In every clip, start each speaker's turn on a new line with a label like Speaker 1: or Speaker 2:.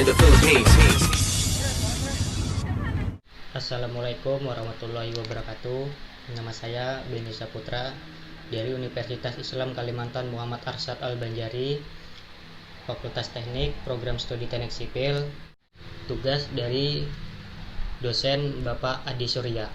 Speaker 1: in the Philippines.
Speaker 2: Assalamualaikum warahmatullahi wabarakatuh. Nama saya Beni Saputra dari Universitas Islam Kalimantan Muhammad Arsyad Al-Banjari, Fakultas Teknik, Program Studi Teknik Sipil. Tugas dari dosen Bapak Adi Surya.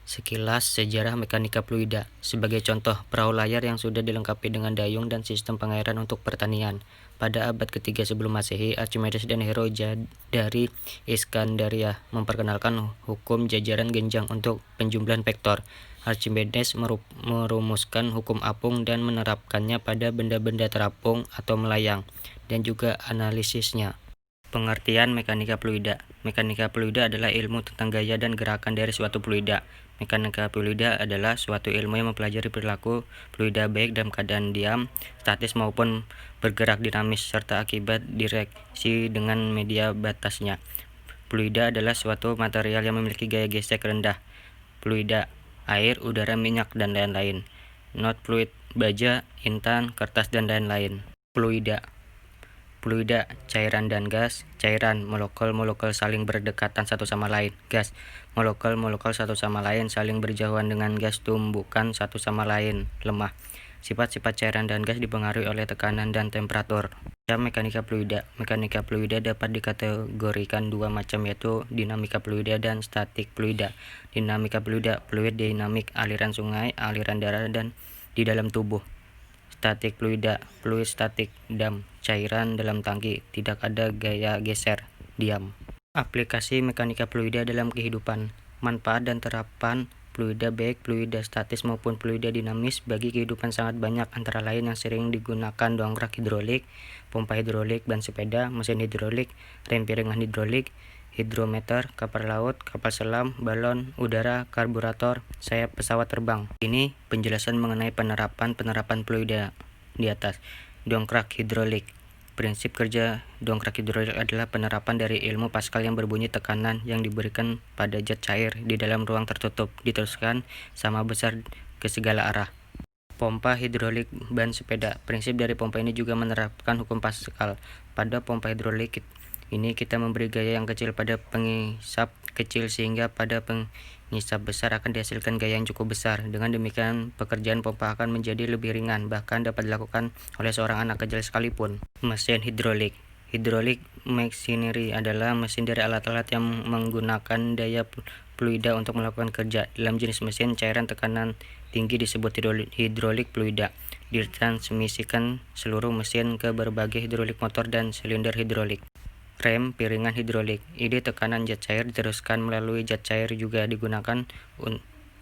Speaker 2: Sekilas sejarah mekanika fluida. Sebagai contoh, perahu layar yang sudah dilengkapi dengan dayung dan sistem pengairan untuk pertanian. Pada abad ketiga sebelum Masehi, Archimedes dan Heroja dari Iskandaria memperkenalkan hukum jajaran genjang untuk penjumlahan vektor. Archimedes merumuskan hukum apung dan menerapkannya pada benda-benda terapung atau melayang, dan juga analisisnya. Pengertian mekanika fluida. Mekanika fluida adalah ilmu tentang gaya dan gerakan dari suatu fluida. Mekanika fluida adalah suatu ilmu yang mempelajari perilaku fluida baik dalam keadaan diam, statis maupun bergerak dinamis serta akibat direaksi dengan media batasnya. Fluida adalah suatu material yang memiliki gaya gesek rendah. Fluida, air, udara, minyak, dan lain-lain. Not fluid, baja, intan, kertas, dan lain-lain. Fluida, cairan dan gas. Cairan, molekul-molekul saling berdekatan satu sama lain. Gas, molekul-molekul satu sama lain saling berjauhan dengan gas tumbukan satu sama lain. Lemah. Sifat-sifat cairan dan gas dipengaruhi oleh tekanan dan temperatur. Mekanika fluida. Mekanika fluida dapat dikategorikan dua macam, yaitu dinamika fluida dan statik fluida. Dinamika fluida, fluid dinamik, aliran sungai, aliran darah, dan di dalam tubuh. Statik fluida, fluid statik, dam, cairan dalam tangki, tidak ada gaya geser, diam. Aplikasi mekanika fluida dalam kehidupan. Manfaat dan terapan fluida baik fluida statis maupun fluida dinamis bagi kehidupan sangat banyak, antara lain yang sering digunakan dongkrak hidrolik, pompa hidrolik, ban sepeda, mesin hidrolik, rem piringan hidrolik, hidrometer, kapal laut, kapal selam, balon udara, karburator, sayap pesawat terbang. Ini penjelasan mengenai penerapan fluida di atas. Dongkrak hidrolik. Prinsip kerja dongkrak hidrolik adalah penerapan dari ilmu Pascal yang berbunyi tekanan yang diberikan pada zat cair di dalam ruang tertutup diteruskan sama besar ke segala arah. Pompa hidrolik ban sepeda. Prinsip dari pompa ini juga menerapkan hukum Pascal. Pada pompa hidrolik ini kita memberi gaya yang kecil pada pengisap kecil sehingga pada pengisap besar akan dihasilkan gaya yang cukup besar. Dengan demikian pekerjaan pompa akan menjadi lebih ringan, bahkan dapat dilakukan oleh seorang anak kecil sekalipun. Mesin hidrolik. Hydraulic machinery adalah mesin dari alat-alat yang menggunakan daya fluida untuk melakukan kerja. Dalam jenis mesin, cairan tekanan tinggi disebut hidrolik fluida. Ditransmisikan seluruh mesin ke berbagai hidrolik motor dan silinder hidrolik. Rem piringan hidrolik. Ide tekanan zat cair diteruskan melalui zat cair juga digunakan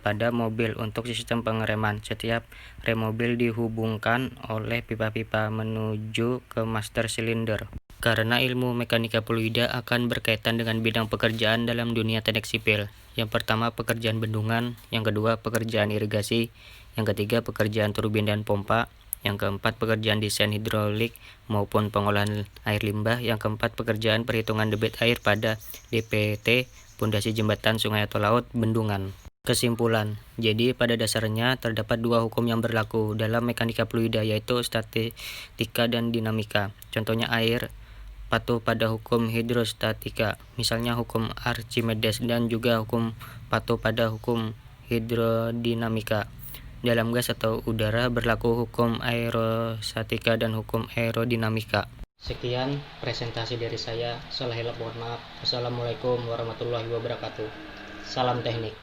Speaker 2: pada mobil untuk sistem pengereman. Setiap rem mobil dihubungkan oleh pipa-pipa menuju ke master silinder. Karena ilmu mekanika fluida akan berkaitan dengan bidang pekerjaan dalam dunia teknik sipil. Yang pertama pekerjaan bendungan, yang kedua pekerjaan irigasi, yang ketiga pekerjaan turbin dan pompa, yang keempat pekerjaan desain hidrolik maupun pengolahan air limbah, yang keempat pekerjaan perhitungan debit air pada DPT, pondasi jembatan, sungai atau laut, bendungan. Kesimpulan, jadi pada dasarnya terdapat dua hukum yang berlaku dalam mekanika fluida, yaitu statika dan dinamika. Contohnya air patuh pada hukum hidrostatika, misalnya hukum Archimedes, dan juga hukum patuh pada hukum hidrodinamika. Dalam gas atau udara berlaku hukum aerostatika dan hukum aerodinamika. Sekian presentasi dari saya. Salah hilap mohon maaf. Wassalamualaikum warahmatullahi wabarakatuh. Salam teknik.